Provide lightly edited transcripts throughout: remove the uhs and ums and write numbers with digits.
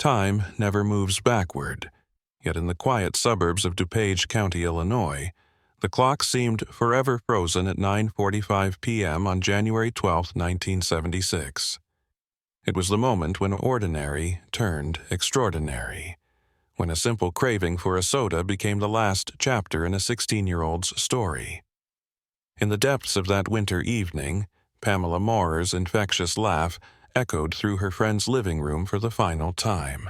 Time never moves backward, yet in the quiet suburbs of DuPage County, Illinois, the clock seemed forever frozen at 9:45 p.m. on January 12, 1976. It was the moment when ordinary turned extraordinary, when a simple craving for a soda became the last chapter in a 16-year-old's story. In the depths of that winter evening, Pamela Maurer's infectious laugh echoed through her friend's living room for the final time.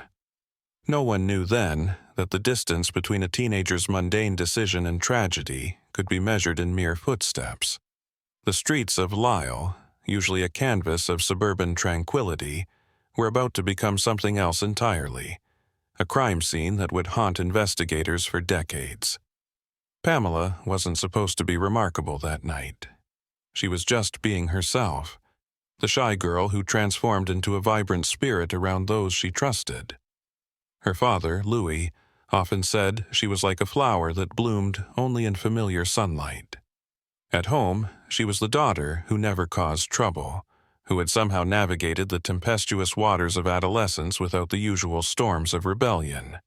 No one knew then that the distance between a teenager's mundane decision and tragedy could be measured in mere footsteps. The streets of Lisle, usually a canvas of suburban tranquility, were about to become something else entirely, a crime scene that would haunt investigators for decades. Pamela wasn't supposed to be remarkable that night. She was just being herself, the shy girl who transformed into a vibrant spirit around those she trusted. Her father, Louis, often said she was like a flower that bloomed only in familiar sunlight. At home, she was the daughter who never caused trouble, who had somehow navigated the tempestuous waters of adolescence without the usual storms of rebellion.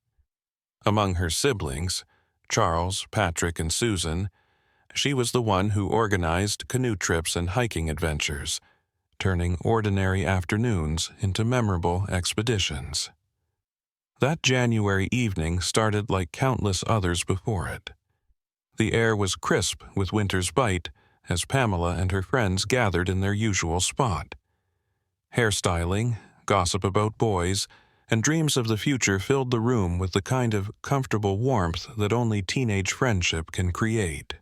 Among her siblings, Charles, Patrick, and Susan, she was the one who organized canoe trips and hiking adventures, turning ordinary afternoons into memorable expeditions. That January evening started like countless others before it. The air was crisp with winter's bite as Pamela and her friends gathered in their usual spot. Hairstyling, gossip about boys, and dreams of the future filled the room with the kind of comfortable warmth that only teenage friendship can create.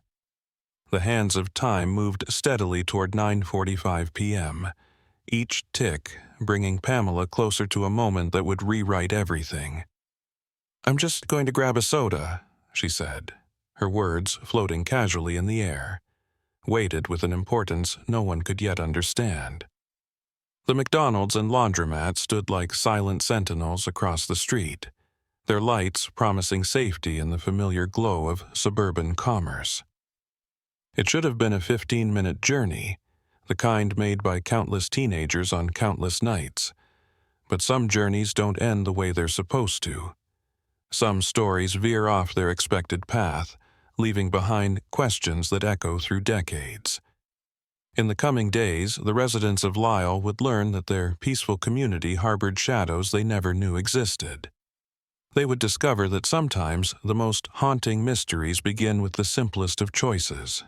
The hands of time moved steadily toward 9:45 p.m., each tick bringing Pamela closer to a moment that would rewrite everything. "I'm just going to grab a soda," she said, her words floating casually in the air, weighted with an importance no one could yet understand. The McDonald's and laundromat stood like silent sentinels across the street, their lights promising safety in the familiar glow of suburban commerce. It should have been a 15-minute journey, the kind made by countless teenagers on countless nights. But some journeys don't end the way they're supposed to. Some stories veer off their expected path, leaving behind questions that echo through decades. In the coming days, the residents of Lisle would learn that their peaceful community harbored shadows they never knew existed. They would discover that sometimes the most haunting mysteries begin with the simplest of choices,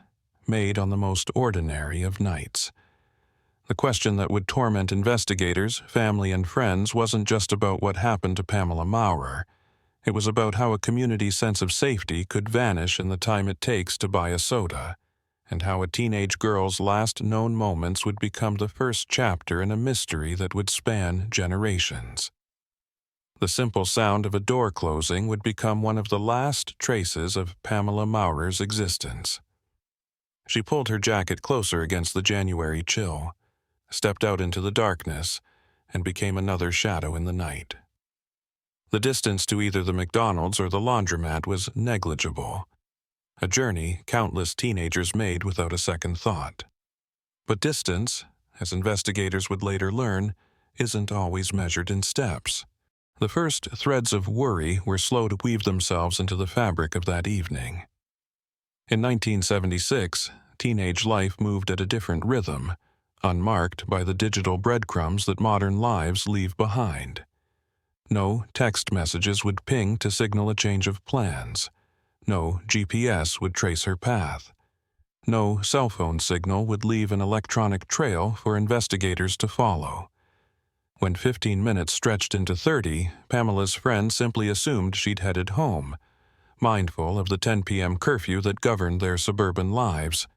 made on the most ordinary of nights. The question that would torment investigators, family, and friends wasn't just about what happened to Pamela Maurer. It was about how a community's sense of safety could vanish in the time it takes to buy a soda, and how a teenage girl's last known moments would become the first chapter in a mystery that would span generations. The simple sound of a door closing would become one of the last traces of Pamela Maurer's existence. She pulled her jacket closer against the January chill, stepped out into the darkness, and became another shadow in the night. The distance to either the McDonald's or the laundromat was negligible, a journey countless teenagers made without a second thought. But distance, as investigators would later learn, isn't always measured in steps. The first threads of worry were slow to weave themselves into the fabric of that evening. In 1976, teenage life moved at a different rhythm, unmarked by the digital breadcrumbs that modern lives leave behind. No text messages would ping to signal a change of plans. No GPS would trace her path. No cell phone signal would leave an electronic trail for investigators to follow. When 15 minutes stretched into 30, Pamela's friend simply assumed she'd headed home, mindful of the 10 p.m. curfew that governed their suburban lives.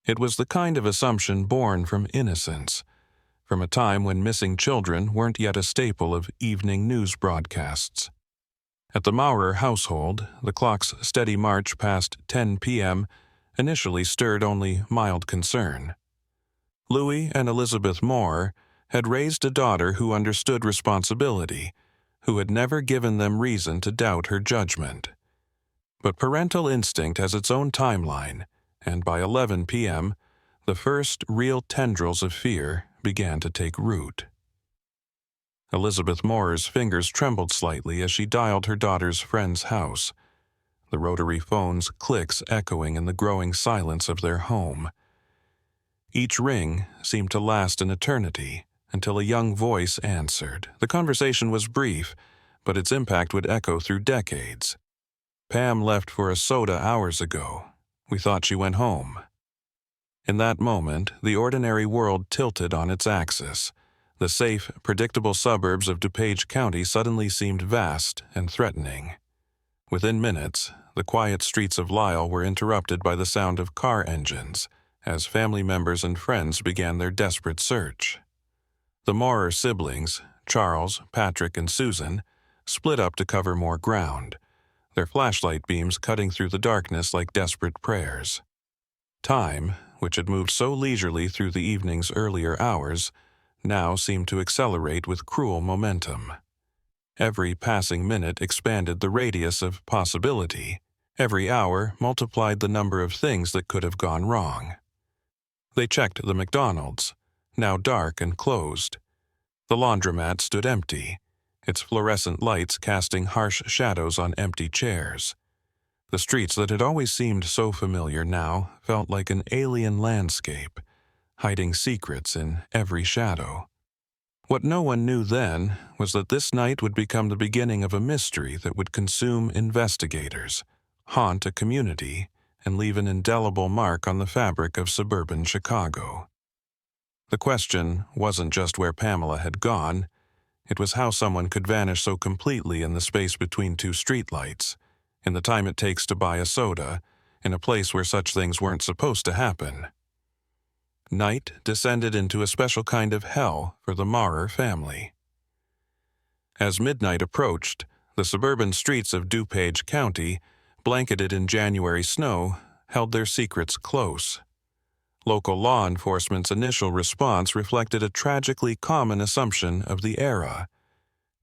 It was the kind of assumption born from innocence, from a time when missing children weren't yet a staple of evening news broadcasts. At the Maurer household, the clock's steady march past 10 p.m. initially stirred only mild concern. Louis and Elizabeth Moore had raised a daughter who understood responsibility, who had never given them reason to doubt her judgment. But parental instinct has its own timeline, and by 11 p.m., the first real tendrils of fear began to take root. Elizabeth Moore's fingers trembled slightly as she dialed her daughter's friend's house, the rotary phone's clicks echoing in the growing silence of their home. Each ring seemed to last an eternity until a young voice answered. The conversation was brief, but its impact would echo through decades. "Pam left for a soda hours ago. We thought she went home." In that moment, the ordinary world tilted on its axis. The safe, predictable suburbs of DuPage County suddenly seemed vast and threatening. Within minutes, the quiet streets of Lisle were interrupted by the sound of car engines as family members and friends began their desperate search. The Moorer siblings, Charles, Patrick, and Susan, split up to cover more ground, their flashlight beams cutting through the darkness like desperate prayers. Time, which had moved so leisurely through the evening's earlier hours, now seemed to accelerate with cruel momentum. Every passing minute expanded the radius of possibility. Every hour multiplied the number of things that could have gone wrong. They checked the McDonald's, now dark and closed. The laundromat stood empty, its fluorescent lights casting harsh shadows on empty chairs. The streets that had always seemed so familiar now felt like an alien landscape, hiding secrets in every shadow. What no one knew then was that this night would become the beginning of a mystery that would consume investigators, haunt a community, and leave an indelible mark on the fabric of suburban Chicago. The question wasn't just where Pamela had gone, it was how someone could vanish so completely in the space between two streetlights, in the time it takes to buy a soda, in a place where such things weren't supposed to happen. Night descended into a special kind of hell for the Moorer family. As midnight approached, the suburban streets of DuPage County, blanketed in January snow, held their secrets close. Local law enforcement's initial response reflected a tragically common assumption of the era: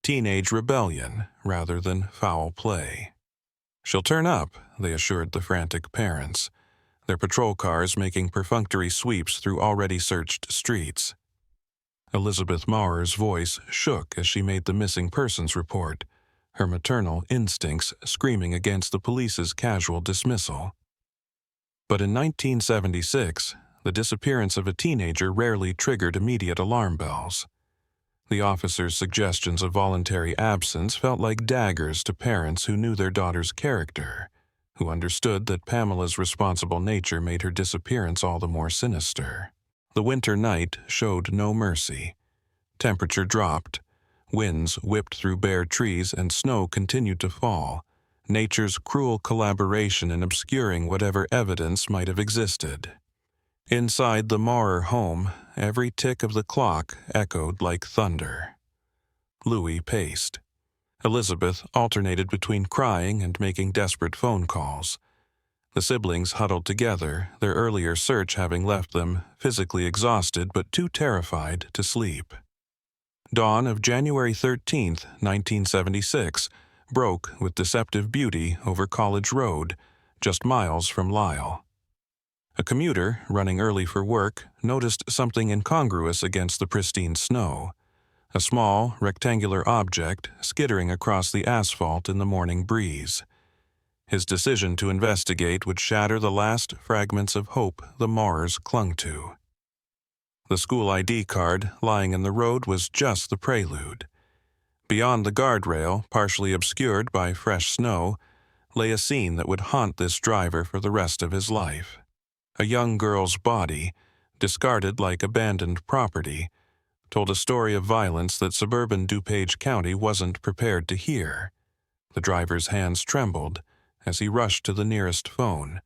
teenage rebellion rather than foul play. "She'll turn up," they assured the frantic parents, their patrol cars making perfunctory sweeps through already searched streets. Elizabeth Moorer's voice shook as she made the missing persons report, her maternal instincts screaming against the police's casual dismissal. But in 1976, the disappearance of a teenager rarely triggered immediate alarm bells. The officer's suggestions of voluntary absence felt like daggers to parents who knew their daughter's character, who understood that Pamela's responsible nature made her disappearance all the more sinister. The winter night showed no mercy. Temperature dropped, winds whipped through bare trees, and snow continued to fall, nature's cruel collaboration in obscuring whatever evidence might have existed. Inside the Moorer home, every tick of the clock echoed like thunder. Louis paced. Elizabeth alternated between crying and making desperate phone calls. The siblings huddled together, their earlier search having left them physically exhausted but too terrified to sleep. Dawn of January 13, 1976, broke with deceptive beauty over College Road, just miles from Lisle. A commuter, running early for work, noticed something incongruous against the pristine snow: a small, rectangular object skittering across the asphalt in the morning breeze. His decision to investigate would shatter the last fragments of hope the Moorers clung to. The school ID card lying in the road was just the prelude. Beyond the guardrail, partially obscured by fresh snow, lay a scene that would haunt this driver for the rest of his life. A young girl's body, discarded like abandoned property, told a story of violence that suburban DuPage County wasn't prepared to hear. The driver's hands trembled as he rushed to the nearest phone,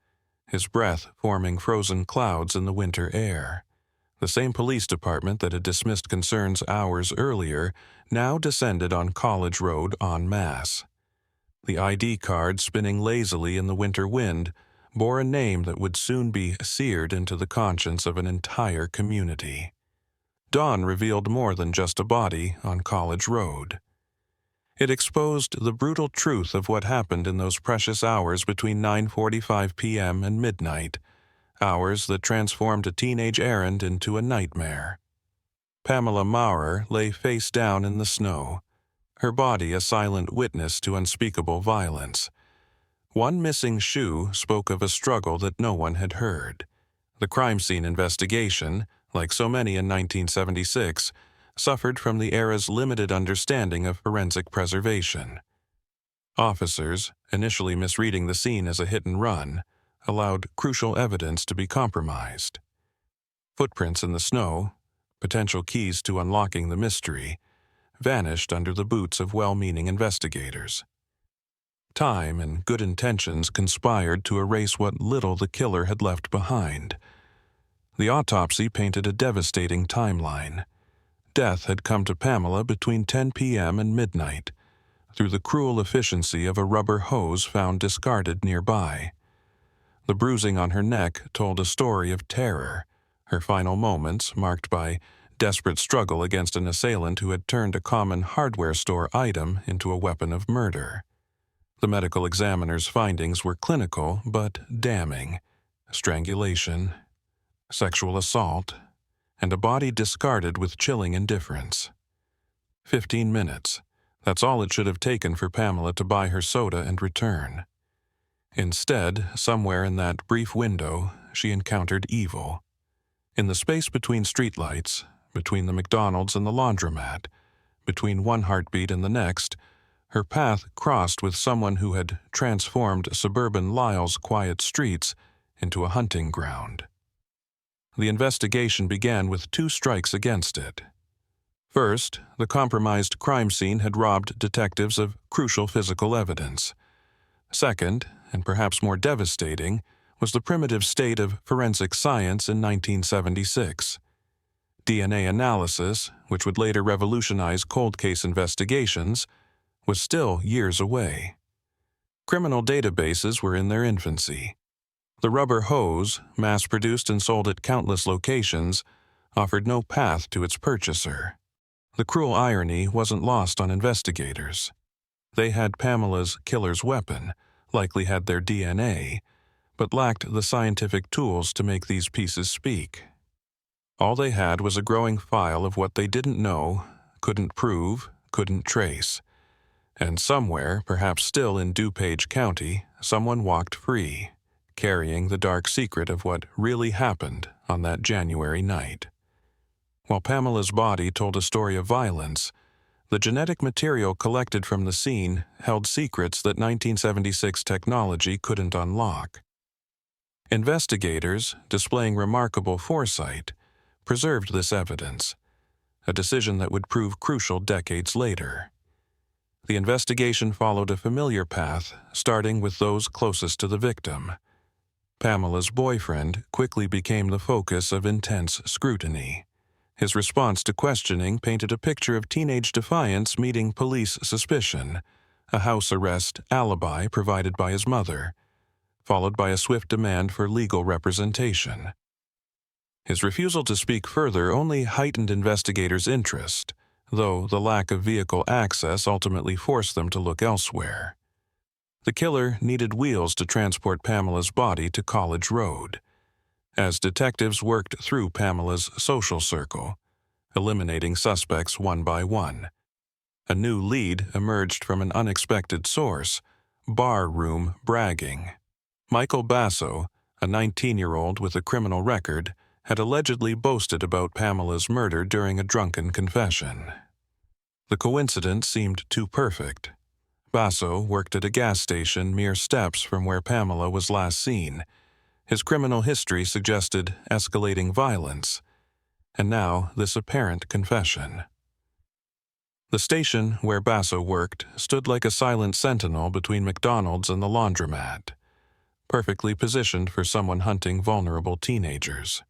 his breath forming frozen clouds in the winter air. The same police department that had dismissed concerns hours earlier now descended on College Road en masse. The ID card, spinning lazily in the winter wind, bore a name that would soon be seared into the conscience of an entire community. Dawn revealed more than just a body on College Road. It exposed the brutal truth of what happened in those precious hours between 9:45 p.m. and midnight, hours that transformed a teenage errand into a nightmare. Pamela Maurer lay face down in the snow, her body a silent witness to unspeakable violence. One missing shoe spoke of a struggle that no one had heard. The crime scene investigation, like so many in 1976, suffered from the era's limited understanding of forensic preservation. Officers, initially misreading the scene as a hit-and-run, allowed crucial evidence to be compromised. Footprints in the snow, potential keys to unlocking the mystery, vanished under the boots of well-meaning investigators. Time and good intentions conspired to erase what little the killer had left behind. The autopsy painted a devastating timeline. Death had come to Pamela between 10 p.m. and midnight, through the cruel efficiency of a rubber hose found discarded nearby. The bruising on her neck told a story of terror, her final moments marked by desperate struggle against an assailant who had turned a common hardware store item into a weapon of murder. The medical examiner's findings were clinical but damning: strangulation, sexual assault, and a body discarded with chilling indifference. 15 minutes. That's all it should have taken for Pamela to buy her soda and return. Instead, somewhere in that brief window, she encountered evil. In the space between streetlights, between the McDonald's and the laundromat, between one heartbeat and the next, her path crossed with someone who had transformed suburban Lyle's quiet streets into a hunting ground. The investigation began with 2 strikes against it. First, the compromised crime scene had robbed detectives of crucial physical evidence. Second, and perhaps more devastating, was the primitive state of forensic science in 1976. DNA analysis, which would later revolutionize cold case investigations, was still years away. Criminal databases were in their infancy. The rubber hose, mass-produced and sold at countless locations, offered no path to its purchaser. The cruel irony wasn't lost on investigators. They had Pamela's killer's weapon, likely had their DNA, but lacked the scientific tools to make these pieces speak. All they had was a growing file of what they didn't know, couldn't prove, couldn't trace. And somewhere, perhaps still in DuPage County, someone walked free, carrying the dark secret of what really happened on that January night. While Pamela's body told a story of violence, the genetic material collected from the scene held secrets that 1976 technology couldn't unlock. Investigators, displaying remarkable foresight, preserved this evidence, a decision that would prove crucial decades later. The investigation followed a familiar path, starting with those closest to the victim. Pamela's boyfriend quickly became the focus of intense scrutiny. His response to questioning painted a picture of teenage defiance meeting police suspicion, a house arrest alibi provided by his mother, followed by a swift demand for legal representation. His refusal to speak further only heightened investigators' interest, though the lack of vehicle access ultimately forced them to look elsewhere. The killer needed wheels to transport Pamela's body to College Road. As detectives worked through Pamela's social circle, eliminating suspects one by one, a new lead emerged from an unexpected source: bar room bragging. Michael Basso, a 19-year-old with a criminal record, had allegedly boasted about Pamela's murder during a drunken confession. The coincidence seemed too perfect. Basso worked at a gas station mere steps from where Pamela was last seen. His criminal history suggested escalating violence, and now this apparent confession. The station where Basso worked stood like a silent sentinel between McDonald's and the laundromat, perfectly positioned for someone hunting vulnerable teenagers.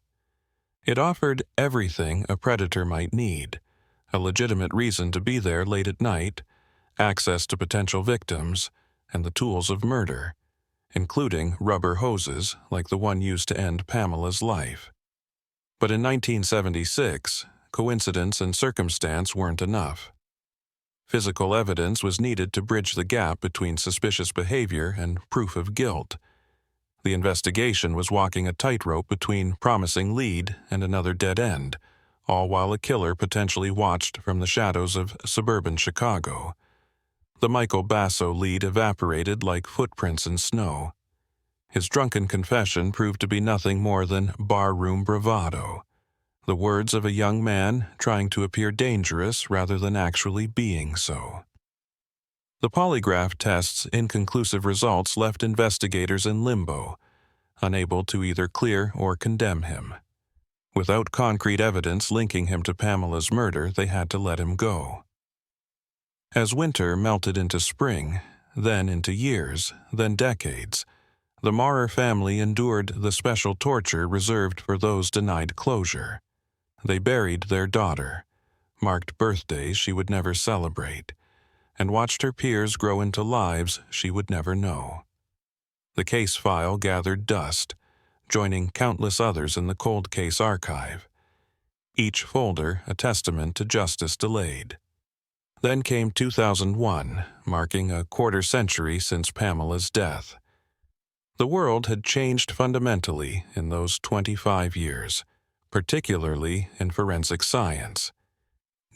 It offered everything a predator might need: a legitimate reason to be there late at night, access to potential victims, and the tools of murder, including rubber hoses like the one used to end Pamela's life. But in 1976, coincidence and circumstance weren't enough. Physical evidence was needed to bridge the gap between suspicious behavior and proof of guilt. The investigation was walking a tightrope between promising lead and another dead end, all while a killer potentially watched from the shadows of suburban Chicago. The Michael Basso lead evaporated like footprints in snow. His drunken confession proved to be nothing more than barroom bravado, the words of a young man trying to appear dangerous rather than actually being so. The polygraph test's inconclusive results left investigators in limbo, unable to either clear or condemn him. Without concrete evidence linking him to Pamela's murder, they had to let him go. As winter melted into spring, then into years, then decades, the Maurer family endured the special torture reserved for those denied closure. They buried their daughter, marked birthdays she would never celebrate, and watched her peers grow into lives she would never know. The case file gathered dust, joining countless others in the cold case archive, each folder a testament to justice delayed. Then came 2001, marking a quarter-century since Pamela's death. The world had changed fundamentally in those 25 years, particularly in forensic science.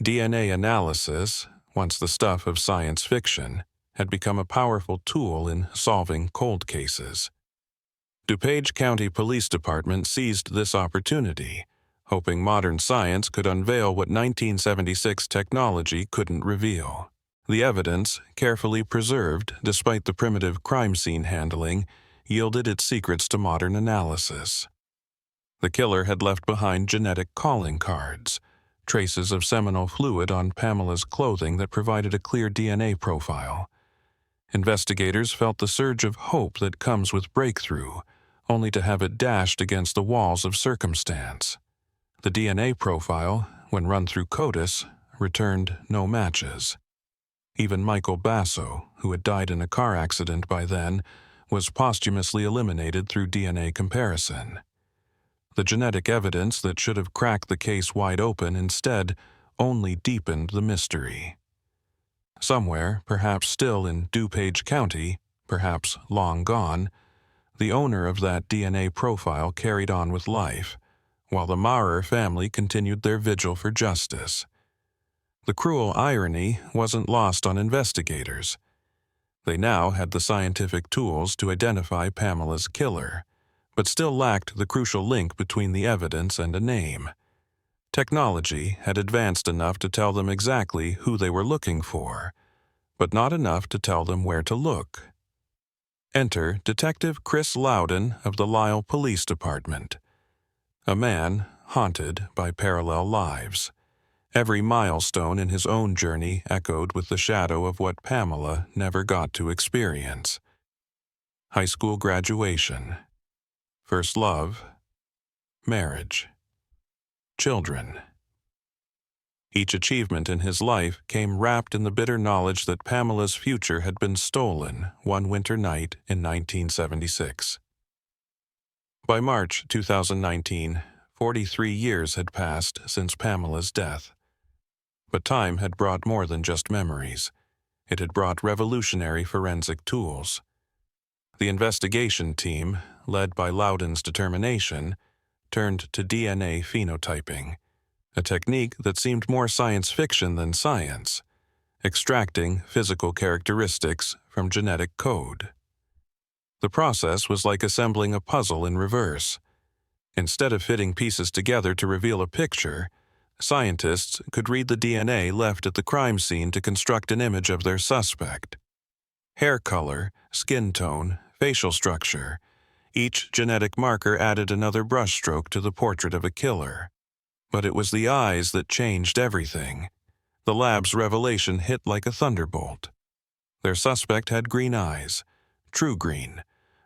DNA analysis, once the stuff of science fiction, had become a powerful tool in solving cold cases. DuPage County Police Department seized this opportunity, hoping modern science could unveil what 1976 technology couldn't reveal. The evidence, carefully preserved despite the primitive crime scene handling, yielded its secrets to modern analysis. The killer had left behind genetic calling cards, traces of seminal fluid on Pamela's clothing that provided a clear DNA profile. Investigators felt the surge of hope that comes with breakthrough, only to have it dashed against the walls of circumstance. The DNA profile, when run through CODIS, returned no matches. Even Michael Basso, who had died in a car accident by then, was posthumously eliminated through DNA comparison. The genetic evidence that should have cracked the case wide open instead only deepened the mystery. Somewhere, perhaps still in DuPage County, perhaps long gone, the owner of that DNA profile carried on with life, while the Maurer family continued their vigil for justice. The cruel irony wasn't lost on investigators. They now had the scientific tools to identify Pamela's killer, but still lacked the crucial link between the evidence and a name. Technology had advanced enough to tell them exactly who they were looking for, but not enough to tell them where to look. Enter Detective Chris Loudon of the Lisle Police Department, a man haunted by parallel lives. Every milestone in his own journey echoed with the shadow of what Pamela never got to experience. High school graduation, first love, marriage, children. Each achievement in his life came wrapped in the bitter knowledge that Pamela's future had been stolen one winter night in 1976. By March 2019, 43 years had passed since Pamela's death. But time had brought more than just memories. It had brought revolutionary forensic tools. The investigation team, led by Loudon's determination, turned to DNA phenotyping, a technique that seemed more science fiction than science, extracting physical characteristics from genetic code. The process was like assembling a puzzle in reverse. Instead of fitting pieces together to reveal a picture, scientists could read the DNA left at the crime scene to construct an image of their suspect. Hair color, skin tone, facial structure. Each genetic marker added another brushstroke to the portrait of a killer. But it was the eyes that changed everything. The lab's revelation hit like a thunderbolt. Their suspect had green eyes, true green,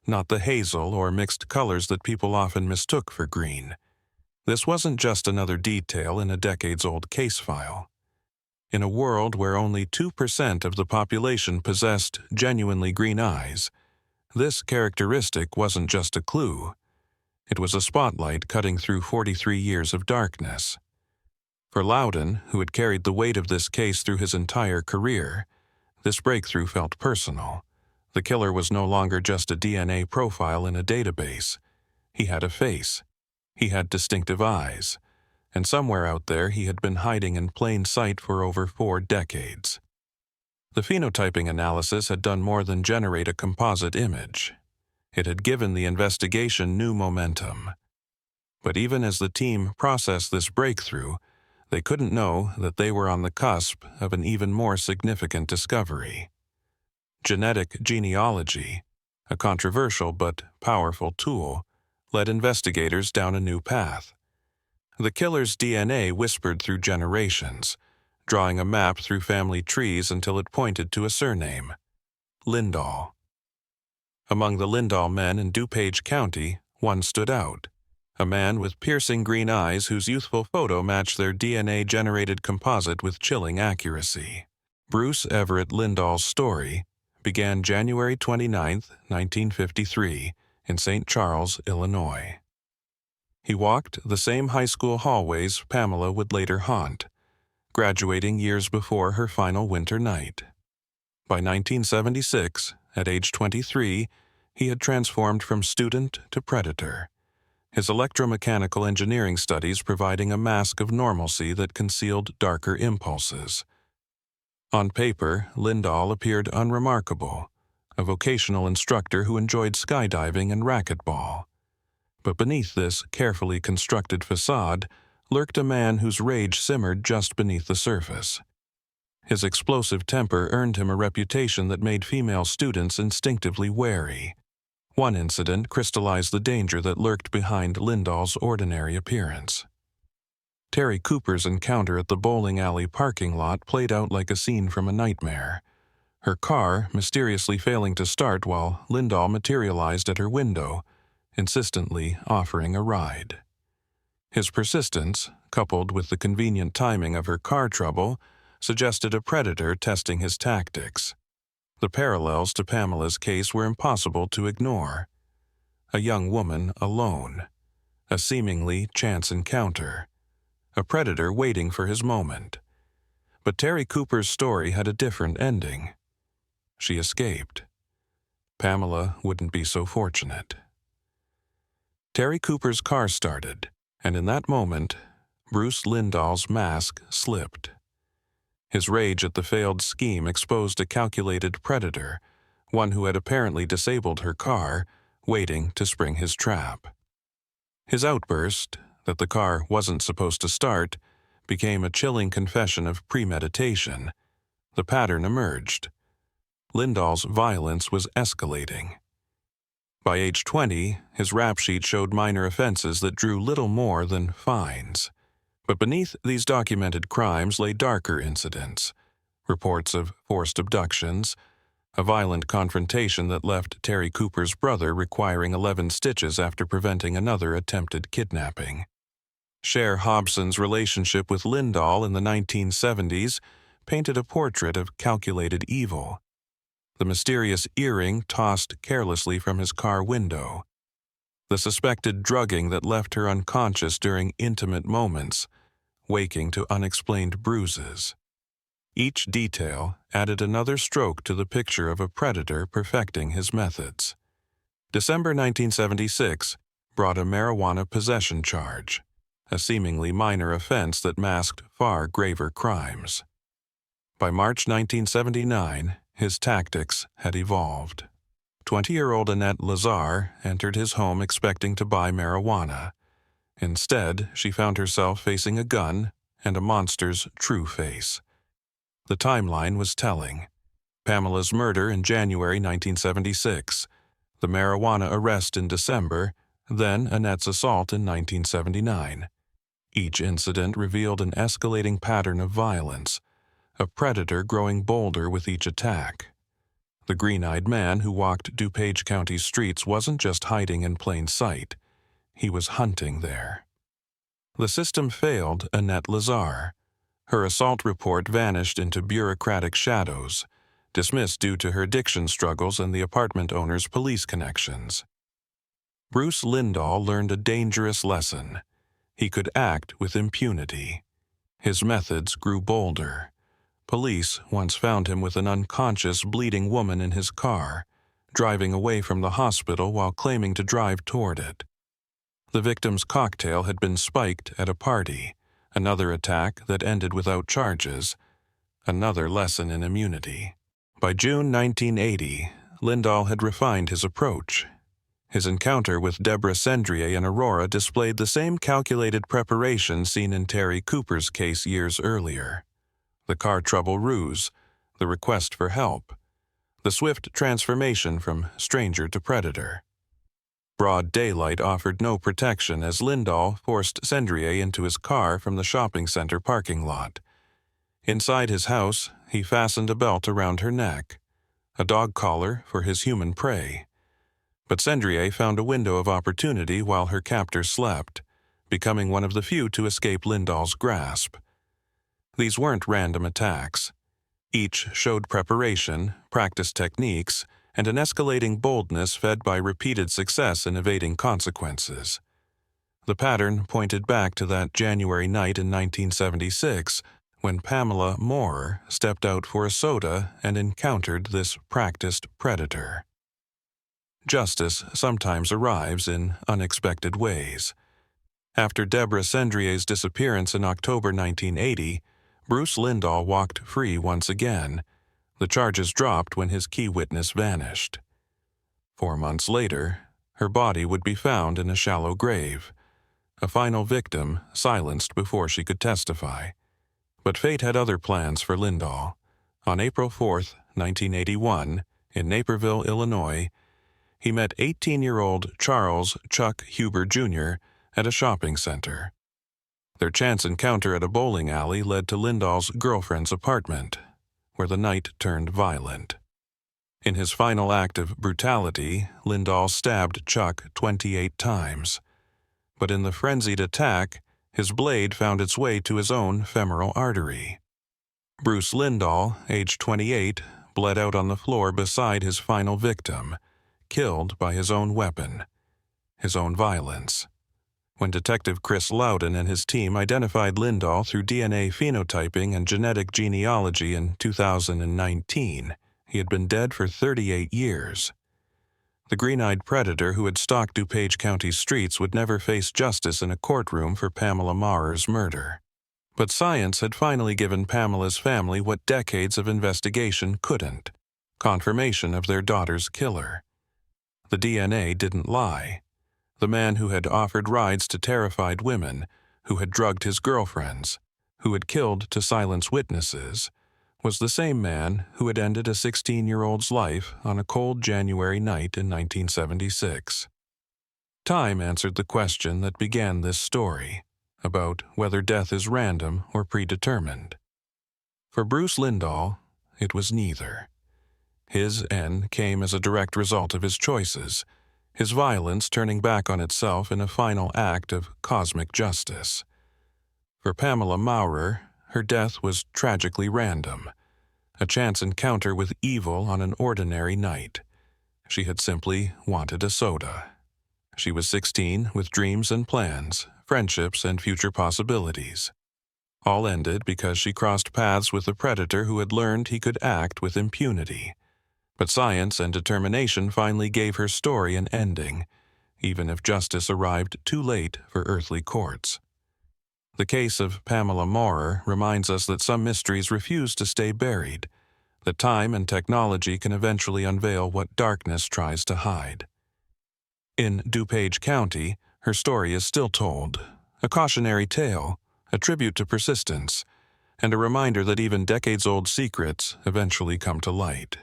not the hazel or mixed colors that people often mistook for green. This wasn't just another detail in a decades-old case file. In a world where only 2% of the population possessed genuinely green eyes, this characteristic wasn't just a clue. It was a spotlight cutting through 43 years of darkness. For Loudon, who had carried the weight of this case through his entire career, this breakthrough felt personal. The killer was no longer just a DNA profile in a database. He had a face. He had distinctive eyes. and somewhere out there he had been hiding in plain sight for over 4 decades. The phenotyping analysis had done more than generate a composite image. It had given the investigation new momentum. But even as the team processed this breakthrough, they couldn't know that they were on the cusp of an even more significant discovery. Genetic genealogy, a controversial but powerful tool, led investigators down a new path. The killer's DNA whispered through generations, drawing a map through family trees until it pointed to a surname: Lindahl. Among the Lindahl men in DuPage County, one stood out, a man with piercing green eyes whose youthful photo matched their DNA-generated composite with chilling accuracy. Bruce Everett Lindahl's story began January 29, 1953, in St. Charles, Illinois. He walked the same high school hallways Pamela would later haunt, graduating years before her final winter night. By 1976, at age 23, he had transformed from student to predator, his electromechanical engineering studies providing a mask of normalcy that concealed darker impulses. On paper, Lindahl appeared unremarkable, a vocational instructor who enjoyed skydiving and racquetball. But beneath this carefully constructed facade lurked a man whose rage simmered just beneath the surface. His explosive temper earned him a reputation that made female students instinctively wary. One incident crystallized the danger that lurked behind Lindahl's ordinary appearance. Terry Cooper's encounter at the bowling alley parking lot played out like a scene from a nightmare, her car mysteriously failing to start while Lindahl materialized at her window, insistently offering a ride. His persistence, coupled with the convenient timing of her car trouble, suggested a predator testing his tactics. The parallels to Pamela's case were impossible to ignore. A young woman alone, a seemingly chance encounter, a predator waiting for his moment. But Terry Cooper's story had a different ending. She escaped. Pamela wouldn't be so fortunate. Terry Cooper's car started, and in that moment, Bruce Lindahl's mask slipped. His rage at the failed scheme exposed a calculated predator, one who had apparently disabled her car, waiting to spring his trap. His outburst, that the car wasn't supposed to start, became a chilling confession of premeditation. The pattern emerged. Lindahl's violence was escalating. By age 20, his rap sheet showed minor offenses that drew little more than fines. But beneath these documented crimes lay darker incidents, reports of forced abductions, a violent confrontation that left Terry Cooper's brother requiring 11 stitches after preventing another attempted kidnapping. Cher Hobson's relationship with Lindahl in the 1970s painted a portrait of calculated evil. The mysterious earring tossed carelessly from his car window, the suspected drugging that left her unconscious during intimate moments, waking to unexplained bruises. Each detail added another stroke to the picture of a predator perfecting his methods. December 1976 brought a marijuana possession charge, a seemingly minor offense that masked far graver crimes. By March 1979, his tactics had evolved. 20-year-old Annette Lazar entered his home expecting to buy marijuana. Instead, she found herself facing a gun and a monster's true face. The timeline was telling. Pamela's murder in January 1976, the marijuana arrest in December, then Annette's assault in 1979. Each incident revealed an escalating pattern of violence, a predator growing bolder with each attack. The green-eyed man who walked DuPage County's streets wasn't just hiding in plain sight. He was hunting there. The system failed Annette Lazar. Her assault report vanished into bureaucratic shadows, dismissed due to her addiction struggles and the apartment owner's police connections. Bruce Lindahl learned a dangerous lesson. He could act with impunity. His methods grew bolder. Police once found him with an unconscious, bleeding woman in his car, driving away from the hospital while claiming to drive toward it. The victim's cocktail had been spiked at a party, Another attack that ended without charges. Another lesson in immunity. By June 1980, Lindahl had refined his approach. His encounter with Deborah Sendrier and Aurora displayed the same calculated preparation seen in Terry Cooper's case years earlier. The car trouble ruse, the request for help, the swift transformation from stranger to predator. Broad daylight offered no protection as Lindahl forced Sendrier into his car from the shopping center parking lot. Inside his house, he fastened a belt around her neck, a dog collar for his human prey. But Sendrier found a window of opportunity while her captor slept, becoming one of the few to escape Lindahl's grasp. These weren't random attacks. Each showed preparation, practiced techniques, and an escalating boldness fed by repeated success in evading consequences. The pattern pointed back to that January night in 1976 when Pamela Moore stepped out for a soda and encountered this practiced predator. Justice sometimes arrives in unexpected ways. After Deborah Sendrier's disappearance in October 1980, Bruce Lindahl walked free once again. The charges dropped when his key witness vanished. 4 months later, her body would be found in a shallow grave, a final victim silenced before she could testify. But fate had other plans for Lindahl. On April 4, 1981, in Naperville, Illinois, he met 18-year-old Charles Chuck Huber Jr. at a shopping center. Their chance encounter at a bowling alley led to Lindahl's girlfriend's apartment, where the night turned violent. In his final act of brutality, Lindahl stabbed Chuck 28 times. But in the frenzied attack, his blade found its way to his own femoral artery. Bruce Lindahl, age 28, bled out on the floor beside his final victim, killed by his own weapon, his own violence. When Detective Chris Loudon and his team identified Lindahl through DNA phenotyping and genetic genealogy in 2019, he had been dead for 38 years. The green-eyed predator who had stalked DuPage County's streets would never face justice in a courtroom for Pamela Maurer's murder. But science had finally given Pamela's family what decades of investigation couldn't: confirmation of their daughter's killer. The DNA didn't lie. The man who had offered rides to terrified women, who had drugged his girlfriends, who had killed to silence witnesses, was the same man who had ended a 16-year-old's life on a cold January night in 1976. Time answered the question that began this story, about whether death is random or predetermined. For Bruce Lindahl, it was neither. His end came as a direct result of his choices, his violence turning back on itself in a final act of cosmic justice. For Pamela Maurer, her death was tragically random, a chance encounter with evil on an ordinary night. She had simply wanted a soda. She was 16 with dreams and plans, friendships and future possibilities. All ended because she crossed paths with a predator who had learned he could act with impunity. But science and determination finally gave her story an ending, even if justice arrived too late for earthly courts. The case of Pamela Maurer reminds us that some mysteries refuse to stay buried, that time and technology can eventually unveil what darkness tries to hide. In DuPage County, her story is still told, a cautionary tale, a tribute to persistence, and a reminder that even decades-old secrets eventually come to light.